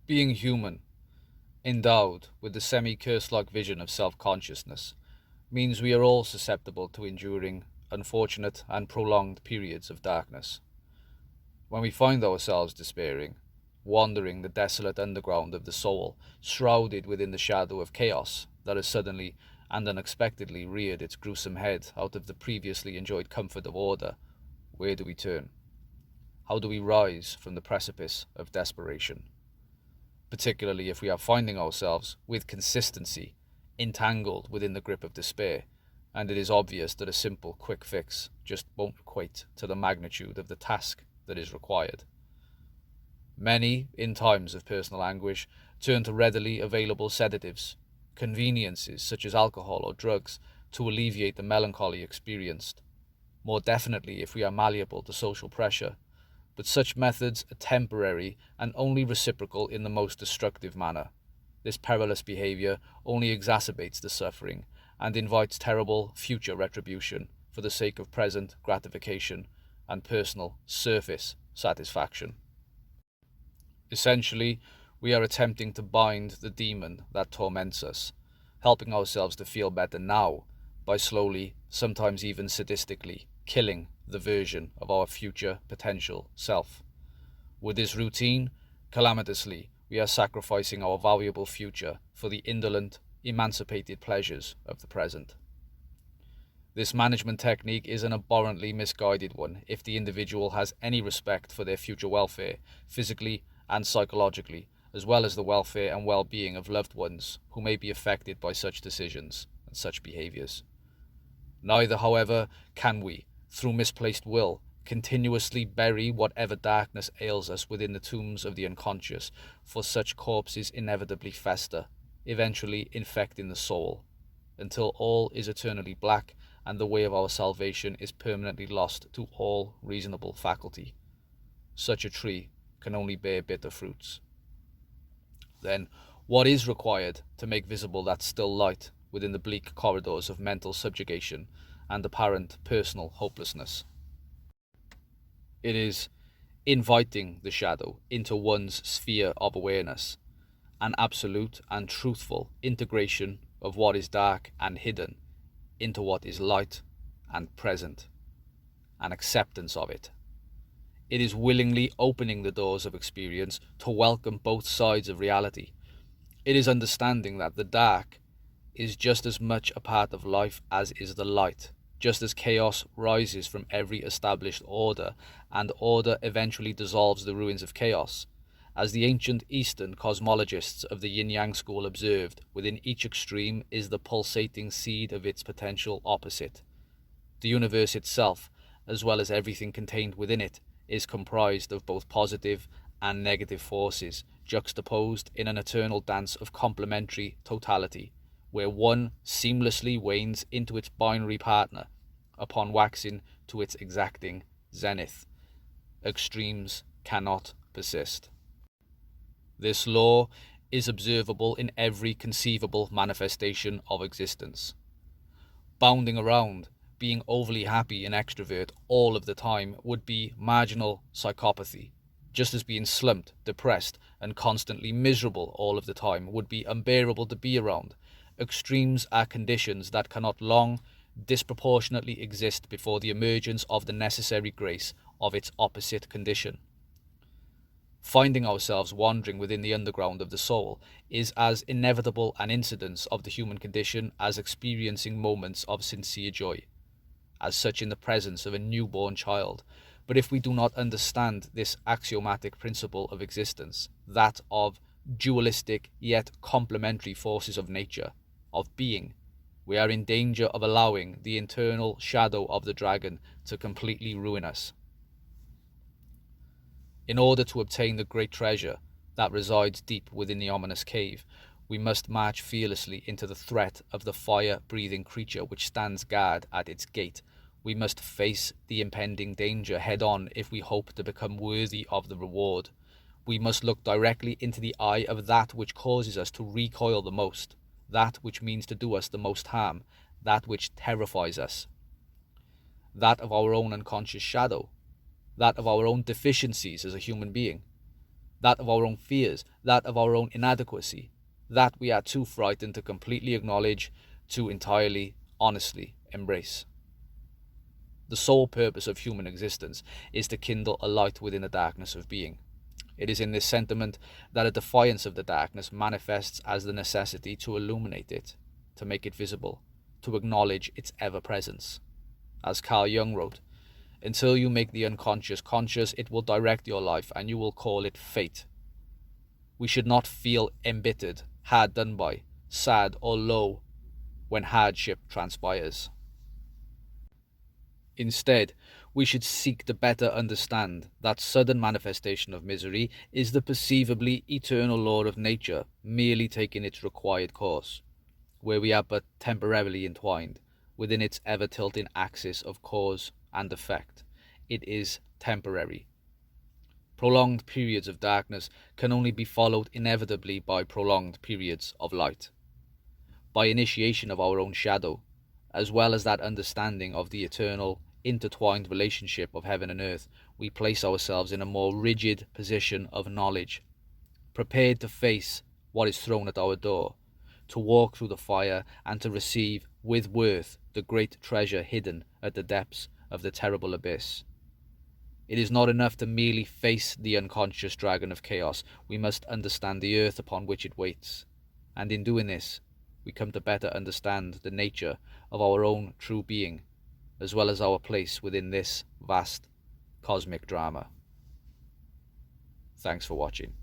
Being human, endowed with the semi-curse-like vision of self-consciousness, means we are all susceptible to enduring unfortunate and prolonged periods of darkness. When we find ourselves despairing, wandering the desolate underground of the soul, shrouded within the shadow of chaos that has suddenly and unexpectedly reared its gruesome head out of the previously enjoyed comfort of order, where do we turn? How do we rise from the precipice of desperation? Particularly if we are finding ourselves, with consistency, entangled within the grip of despair, and it is obvious that a simple, quick fix just won't equate to the magnitude of the task that is required. Many, in times of personal anguish, turn to readily available sedatives, conveniences such as alcohol or drugs, to alleviate the melancholy experienced. More definitely if we are malleable to social pressure, but such methods are temporary and only reciprocal in the most destructive manner. This perilous behavior only exacerbates the suffering and invites terrible future retribution for the sake of present gratification and personal surface satisfaction. Essentially, we are attempting to bind the demon that torments us, helping ourselves to feel better now by slowly, sometimes even sadistically, killing the version of our future potential self. With this routine, calamitously, we are sacrificing our valuable future for the indolent, emancipated pleasures of the present. This management technique is an abhorrently misguided one if the individual has any respect for their future welfare, physically and psychologically, as well as the welfare and well-being of loved ones who may be affected by such decisions and such behaviors. Neither, however, can we, through misplaced will, continuously bury whatever darkness ails us within the tombs of the unconscious, for such corpses inevitably fester, eventually infecting the soul, until all is eternally black and the way of our salvation is permanently lost to all reasonable faculty. Such a tree can only bear bitter fruits. Then, what is required to make visible that still light within the bleak corridors of mental subjugation and apparent personal hopelessness? It is inviting the shadow into one's sphere of awareness, an absolute and truthful integration of what is dark and hidden into what is light and present, an acceptance of it. It is willingly opening the doors of experience to welcome both sides of reality. It is understanding that the dark is just as much a part of life as is the light, just as chaos rises from every established order, and order eventually dissolves the ruins of chaos. As the ancient Eastern cosmologists of the yin-yang school observed, within each extreme is the pulsating seed of its potential opposite. The universe itself, as well as everything contained within it, is comprised of both positive and negative forces, juxtaposed in an eternal dance of complementary totality, where one seamlessly wanes into its binary partner upon waxing to its exacting zenith. Extremes cannot persist. This law is observable in every conceivable manifestation of existence. Bounding around, being overly happy and extrovert all of the time would be marginal psychopathy, just as being slumped, depressed, and constantly miserable all of the time would be unbearable to be around. Extremes are conditions that cannot long disproportionately exist before the emergence of the necessary grace of its opposite condition. Finding ourselves wandering within the underground of the soul is as inevitable an incidence of the human condition as experiencing moments of sincere joy, as such in the presence of a newborn child. But if we do not understand this axiomatic principle of existence, that of dualistic yet complementary forces of nature, of being, we are in danger of allowing the internal shadow of the dragon to completely ruin us. In order to obtain the great treasure that resides deep within the ominous cave, we must march fearlessly into the threat of the fire-breathing creature which stands guard at its gate. We must face the impending danger head-on if we hope to become worthy of the reward. We must look directly into the eye of that which causes us to recoil the most, that which means to do us the most harm, that which terrifies us. That of our own unconscious shadow, that of our own deficiencies as a human being. that of our own fears, that of our own inadequacy, that we are too frightened to completely acknowledge, to entirely, honestly embrace. The sole purpose of human existence is to kindle a light within the darkness of being. It is in this sentiment that a defiance of the darkness manifests as the necessity to illuminate it, to make it visible, to acknowledge its ever-presence. As Carl Jung wrote, "Until you make the unconscious conscious, it will direct your life, and you will call it fate." We should not feel embittered, hard done by, sad or low when hardship transpires. Instead, we should seek to better understand that sudden manifestation of misery is the perceivably eternal law of nature merely taking its required course, where we are but temporarily entwined within its ever-tilting axis of cause and effect. It is temporary. Prolonged periods of darkness can only be followed inevitably by prolonged periods of light. By initiation of our own shadow, as well as that understanding of the eternal, intertwined relationship of heaven and earth, we place ourselves in a more rigid position of knowledge, prepared to face what is thrown at our door, to walk through the fire, and to receive with worth the great treasure hidden at the depths of the terrible abyss. It is not enough to merely face the unconscious dragon of chaos. We must understand the earth upon which it waits, and in doing this, we come to better understand the nature of our own true being, as well as our place within this vast cosmic drama. Thanks for watching.